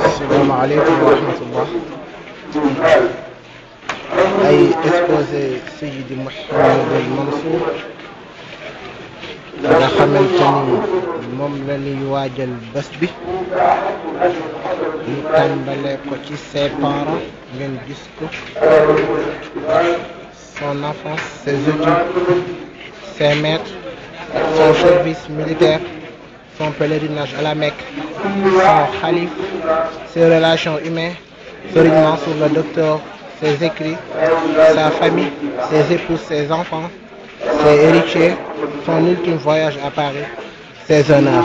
السلام عليكم ورحمة الله. ay exposé Seydi Mouhamadul Mansour nga xamante ni moom la ñuy waajal bés bi ñu tàmbale ko ci ses parents ngeen gis ko, son enfance, ses études, ses maîtres, son service militaire, son pèlerinage à la Mecque, son khalife, ses relations humaines, Serigne Mansour le docteur, ses écrits, sa famille, ses épouses, ses enfants, ses héritiers, son ultime voyage à Paris, ses honneurs.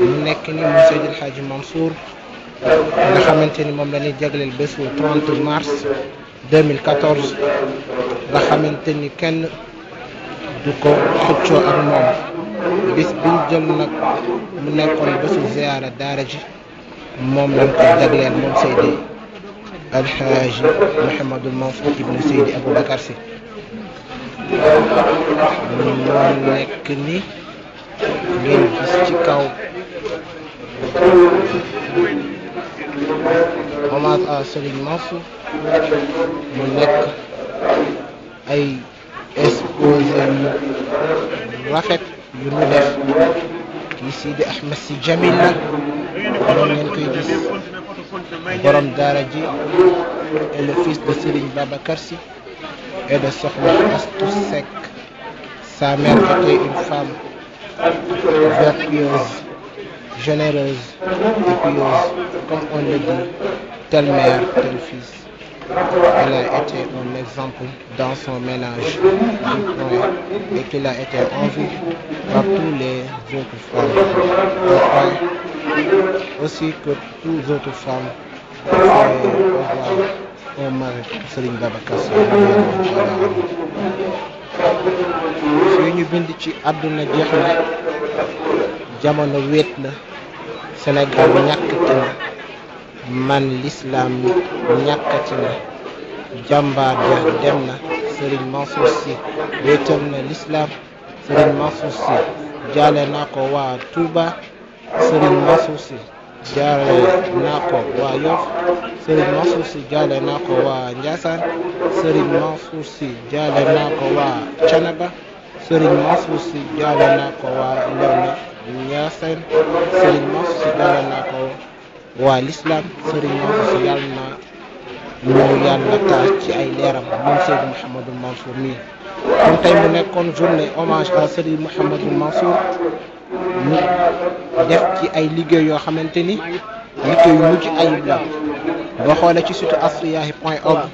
mu nekk ni mu Seydi El Hadji Mansour nga xamante ni moom la ñuy jagleel bésu 30 mars 2014 nga xamante ni kenn du ko xëccoo ak moom. bis biñ jël nag mu nekkoon bésu ziyaara daara ji moom lañ ko jagleel moom Seydi El Hadji Mouhamadul Mansour ibn Seydi Aboubacar Sy. moo nekk ni ngeen gis ci kaw hommage à Serigne Mansour mu nekk ay exposé yu rafet yu ñu def kii Sidi Ahmed Sy Jamil la doon ngeen koy gis, borom daara ji et le fils de Serigne Babacar Sy et de Sokhna Astou Seck. Sa mère était une femme vertueuse, généreuse et pieuse, comme on le dit, telle mère, tel fils. Elle a été un exemple dans son ménage du point et qu'il a été envie par tous les autres femmes. Au point aussi que toutes les autres femmes faisaient avoir un mari, Serigne Babacar Sy. fii ñu bind ci àdduna jeex na, jamono wéet na, Sénégal ñàkkati na, man l'islam ñàkkati na, jàmbaar ja dem na, Serigne Mansour Sy wéetal na l'islam. Serigne Mansour Sy jaale naa ko waa Touba, Serigne Mansour Sy jaale naa ko waa Yoff, Serigne Mansour Sy jaale naa ko waa Ndiassane, Serigne Mansour Sy jaale naa ko waa Thiénaba, Serigne Mansour Sy jaale naa ko waa Léona Niassène, Serigne Mansour Sy jaale naa ko waa l'islam. Serigne Mansour Sy yàlla na ñu yàlla taal ci ay leeram moom Seydi Mouhamadul Mansour mii. kon tey mu nekkoon journée hommage à Seydi Mouhamadul Mansour, ñu def ci ay liggéey yoo xamante ni liggéey yu mujj ayib la. boo xoolee ci site asfiyahi.org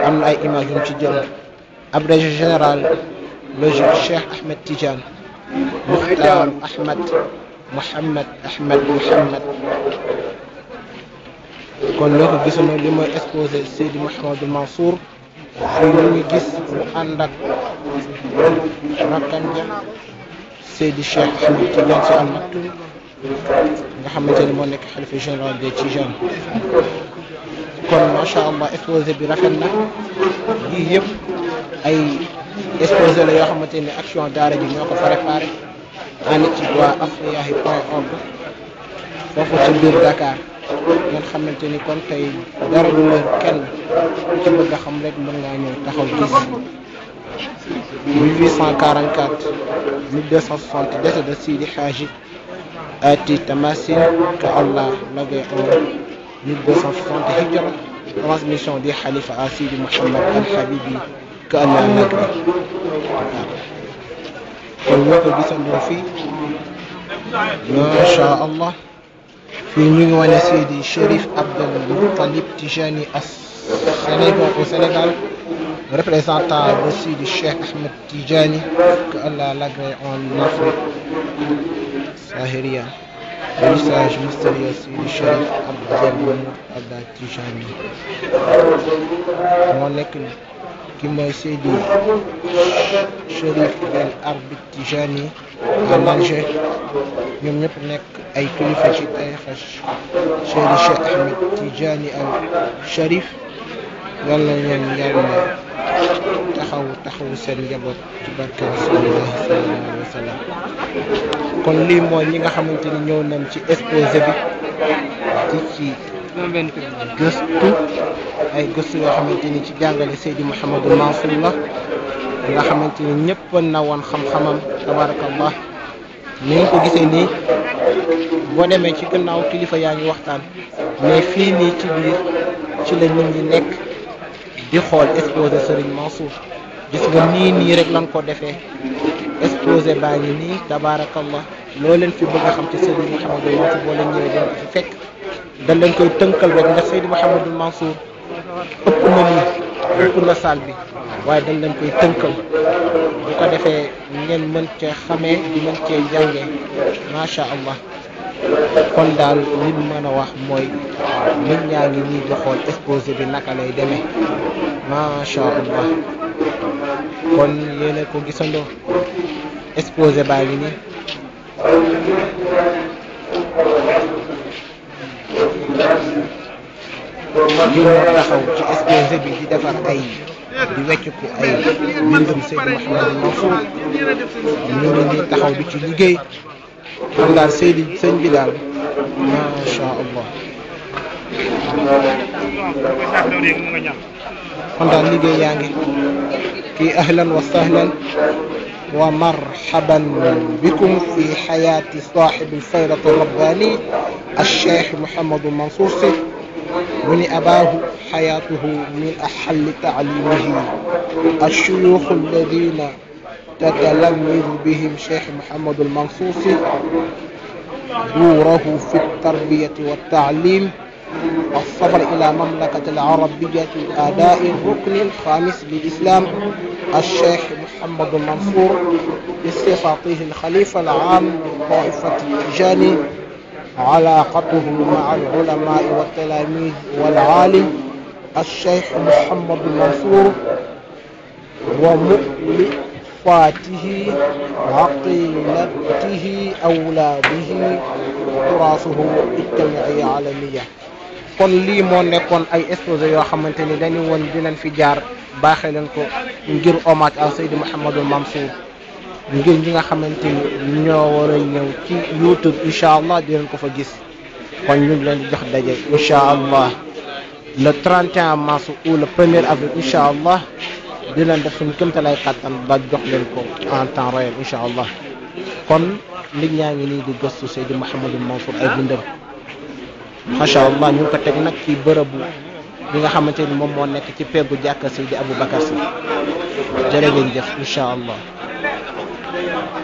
am na ay images yu ci jël. abrégé général le Cheikh Ahmed Tidiane Mukhtar Mohamed kon loo ko gisoon li mooy exposé Seydi Mouhamadul Mansour. fii ñu ngi gis mu ànd ak rakkam ja Seydi Cheikh Ahmed Tidiane Sy Al Maktoum nga xamante ni moo nekk xalifa général des Tidianes. kon macha allah exposé bi rafet na. yii yëpp ay exposé la yoo xamante ni action daara ji ñoo ko préparé ànd ci waa asfiyahi.org foofu ci biir Dakar. ngeen xamante ni kon tey dara du leer kenn ci bëgg a xam rek mën ngaa ñëw taxaw gis 1844 1260 décès de Sidi Hadji Ati Tamasin que Allah lagay en 1260 hijra, transmission du Khalifa à Sidi Mouhamed Al-Habibi que Allah lagay. kon ñoo ko gisandoo fii masha Allah. fii ñu ngi wane Seydi Chérif Abdel Moutalib Tijani au Sénégal, représentant de Seydi Cheikh Ahmed Tijani que Allah l'agrée en Afrique Sahéria. Le message mystérieux Seydi Chérif Abdel Moutalib Tijani moo nekk ki mooy Seydi Chérif Ben Arbi Tijani en Alger. ñoom ñëpp nekk ay kilifa ci tarixa Seydi Cheikh Ahmed Tijani al Sharif yal na ñoom yàlla taxawu seen njaboot ci barke Rasulullah sallallahu alayhi wa sallam. kon lii mooy ñi nga xamante ni ñëw nañ ci exposé bi di ci gëstu ay gëstu yoo xamante ni ci jàngale Seydi Mouhamadou Mansour la nga xamante ni ñëpp na woon xam-xamam tabarakallah. ni nga ko gisee nii boo demee ci gannaaw kilifa yaa ngi waxtaan mais fii nii ci biir ci la nit ñi nekk di xool exposé Serigne Mansour. gis nga nii rek lan ko defee exposé baa ngi nii tabarakallah. loo leen fi bëgg a xam ci Serigne Mouhamadou Mansour boo leen ñëwee dañ ko fi fekk dañ leen koy tënkal rek ndax Seydi Mouhamadou Mansour ëpp na lii ëpp na saal bi waaye dañ leen koy tënkal bu ko defee ngeen mën cee xamee di mën cee jàngee macha allah. kon daal li mu mën a wax mooy nit ñaa ngi nii di xool exposé bi naka lay demee macha allah. kon yéen a ko gisandoo exposé baa ngi nii. li moo taxaw ci exposé bi di defar ay di wecciku ay mbindum Seydi Mouhamadou Mansour ñu ngi nii taxaw di ci liggéey. kon daal sëñ bi daal macha allah. kon daal liggéey yaa ngi kii ahlan wa sahlan wa marhaban bikum fi xayaati saaxibi alfaydati rabbani alcheikh Mouhamadou Mansour Sy من أباه حياته من أحل تعليمه الشيوخ الذين تتلمذ بهم شيخ محمد المنصور Sy دوره في التربية والتعليم والصبر إلى مملكة العربية أداء الركن الخامس للإسلام الشيخ محمد المنصور بصفته الخليفة العام للطائفة التجاني علاقته مع العلماء والتلاميذ والعالم الشيخ محمد المنصور ومؤلفاته عقيلته أولاده تراثه الجمعية عالمية. kon lii moo nekkoon ay exposé yoo xamante ni dañu woon dinañ fi jaar baaxee leen ko ngir hommage à Seydi Mouhamadou Mansour ngir ñi nga xamante ni ñoo war a ñëw ci YouTube incha allah dinañ ko fa gis. kon ñu ngi leen di jox daje incha allah le 31 mars ou le 1er avril incha allah dinañ def suñu kéemtalaay kàttan ba jox leen ko en temps réel incha allah. kon nit ñaa ngi nii di gëstu Seydi Mouhamadou Mansour ay bindam macha allah ñu ngi ko teg nag ci bërëbu bi nga xamante ni moom moo nekk ci peggu jàkka Seydi Aboubacar Sy jërë ngeen jëf incha allah.